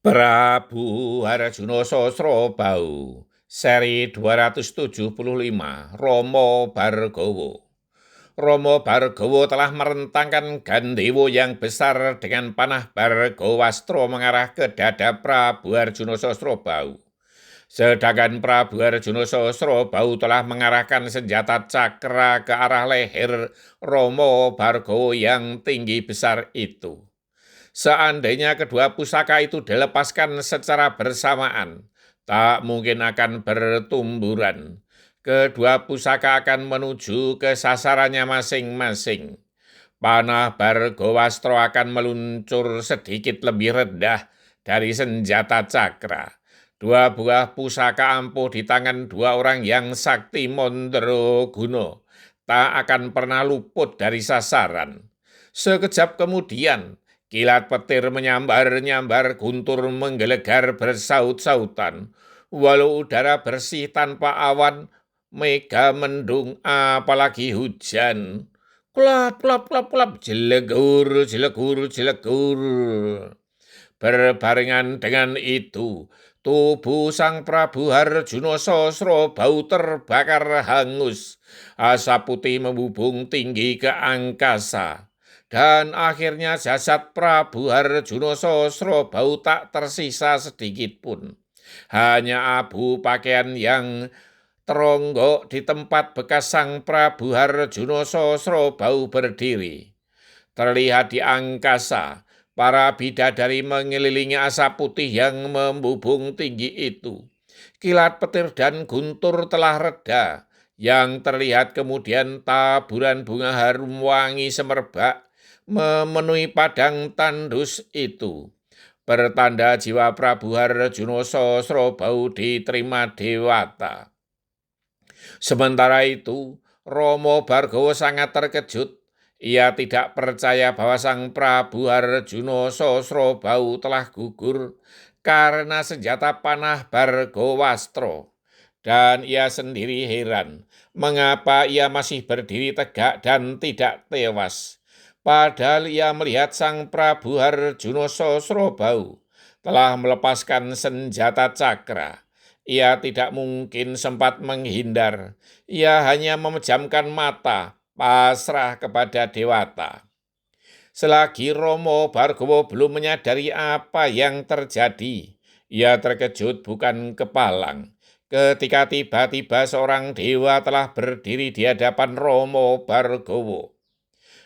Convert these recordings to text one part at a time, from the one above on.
Prabu Harjuno Sosrobau, seri 275, Romo Bargowo. Romo Bargowo telah merentangkan gandewo yang besar dengan panah Bargowastro mengarah ke dada Prabu Harjuno Sosrobau. Sedangkan Prabu Harjuno Sosrobau telah mengarahkan senjata cakra ke arah leher Romo Bargowo yang tinggi besar itu. Seandainya kedua pusaka itu dilepaskan secara bersamaan, tak mungkin akan bertumburan. Kedua pusaka akan menuju ke sasarannya masing-masing. Panah Bargowastro akan meluncur sedikit lebih rendah dari senjata cakra. Dua buah pusaka ampuh di tangan dua orang yang sakti Mondraguna tak akan pernah luput dari sasaran. Sekejap kemudian, kilat petir menyambar-nyambar, guntur menggelegar bersaut-sautan. Walau udara bersih tanpa awan, mega mendung apalagi hujan. Klap, klap, klap, klap, jelegur, jelegur, jelegur. Berbarengan dengan itu, tubuh Sang Prabu Harjuno Sosrobau terbakar hangus. Asap putih membubung tinggi ke angkasa. Dan akhirnya jasad Prabu Harjuno Sosrobau tak tersisa sedikit pun. Hanya abu pakaian yang teronggok di tempat bekas Sang Prabu Harjuno Sosrobau berdiri. Terlihat di angkasa, para bidadari mengelilingi asap putih yang membubung tinggi itu. Kilat petir dan guntur telah reda. Yang terlihat kemudian taburan bunga harum wangi semerbak memenuhi padang tandus itu. Pertanda jiwa Prabu Harjuno Sosrobau diterima dewata. Sementara itu, Romo Bargowo sangat terkejut. Ia tidak percaya bahwa Sang Prabu Harjuno Sosrobau telah gugur karena senjata panah Bargowastro. Dan ia sendiri heran mengapa ia masih berdiri tegak dan tidak tewas. Padahal ia melihat Sang Prabu Harjuno Sosrobau telah melepaskan senjata cakra. Ia tidak mungkin sempat menghindar. Ia hanya memejamkan mata, pasrah kepada dewata. Selagi Romo Bargowo belum menyadari apa yang terjadi, ia terkejut bukan kepalang. Ketika tiba-tiba seorang dewa telah berdiri di hadapan Romo Bargowo.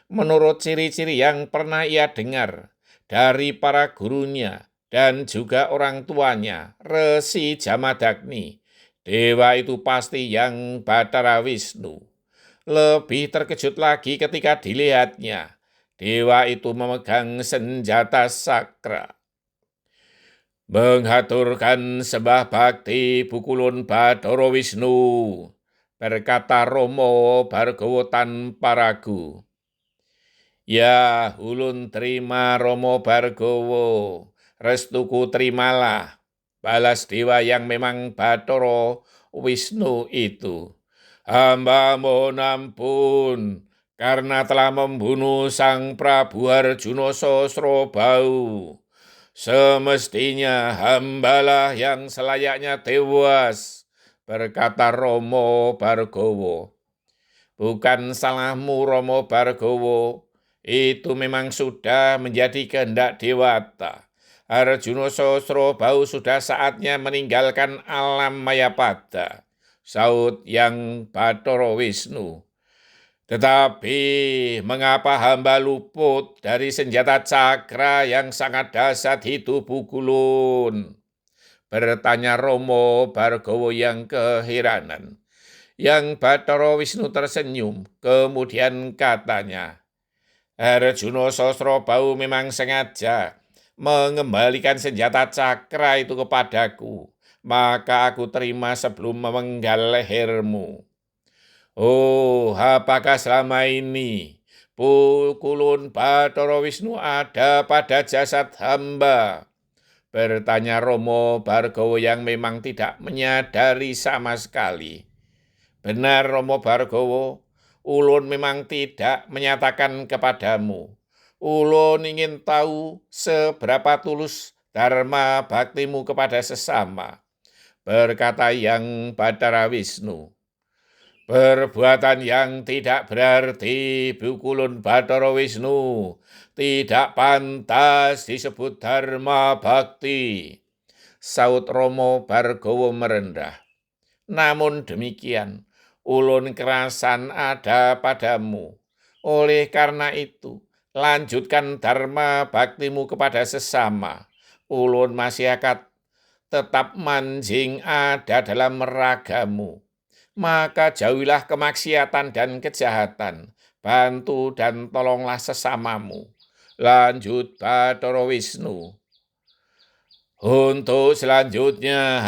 Menurut ciri-ciri yang pernah ia dengar dari para gurunya dan juga orang tuanya, Resi Jamadagni, dewa itu pasti yang Bathara Wisnu. Lebih terkejut lagi ketika dilihatnya, dewa itu memegang senjata sakra. Menghaturkan sembah bakti Pukulun Bathara Wisnu, berkata Romo Bargowo tanpa ragu. Ya, ulun terima Romo Bargowo, restuku terimalah, balas dewa yang memang Bathara Wisnu itu. Hamba mohon ampun, karena telah membunuh Sang Prabu Harjuno Sosrobau. Semestinya hambalah yang selayaknya tewas, berkata Romo Bargowo. Bukan salahmu Romo Bargowo, itu memang sudah menjadi kehendak dewata. Harjuno Sosrobau sudah saatnya meninggalkan alam Mayapada, saut yang Bathara Wisnu. Tetapi mengapa hamba luput dari senjata cakra yang sangat dahsyat itu Pukulun? Bertanya Romo Bargowo yang keheranan. Yang Bathara Wisnu tersenyum, kemudian katanya, Harjuno Sosrobau memang sengaja mengembalikan senjata cakra itu kepadaku, maka aku terima sebelum memenggal lehermu. Oh, apakah selama ini Pukulun Bathara Wisnu ada pada jasad hamba? Bertanya Romo Bargowo yang memang tidak menyadari sama sekali. Benar Romo Bargowo, ulun memang tidak menyatakan kepadamu. Ulun ingin tahu seberapa tulus dharma baktimu kepada sesama. Berkata yang Bathara Wisnu, perbuatan yang tidak berarti Bukulun Bathara Wisnu tidak pantas disebut dharma bakti. Saut Romo Bargowo merendah. Namun demikian, ulun kerasan ada padamu. Oleh karena itu, lanjutkan dharma baktimu kepada sesama. Ulun masih akan tetap manjing ada dalam ragamu. Maka jauhilah kemaksiatan dan kejahatan. Bantu dan tolonglah sesamamu. Lanjut Bathara Wisnu. Untuk selanjutnya,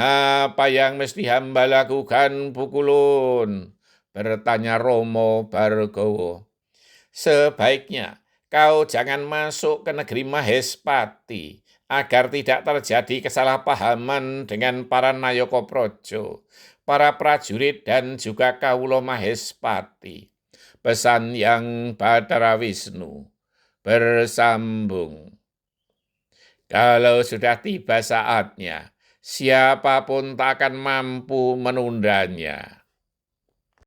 apa yang mesti hamba lakukan, Pukulun? Bertanya Romo Bargowo. Sebaiknya kau jangan masuk ke negeri Mahespati, agar tidak terjadi kesalahpahaman dengan para Nayaka Praja, para prajurit dan juga kawula Mahespati. Pesan yang Bathara Wisnu bersambung. Kalau sudah tiba saatnya, siapapun tak akan mampu menundanya.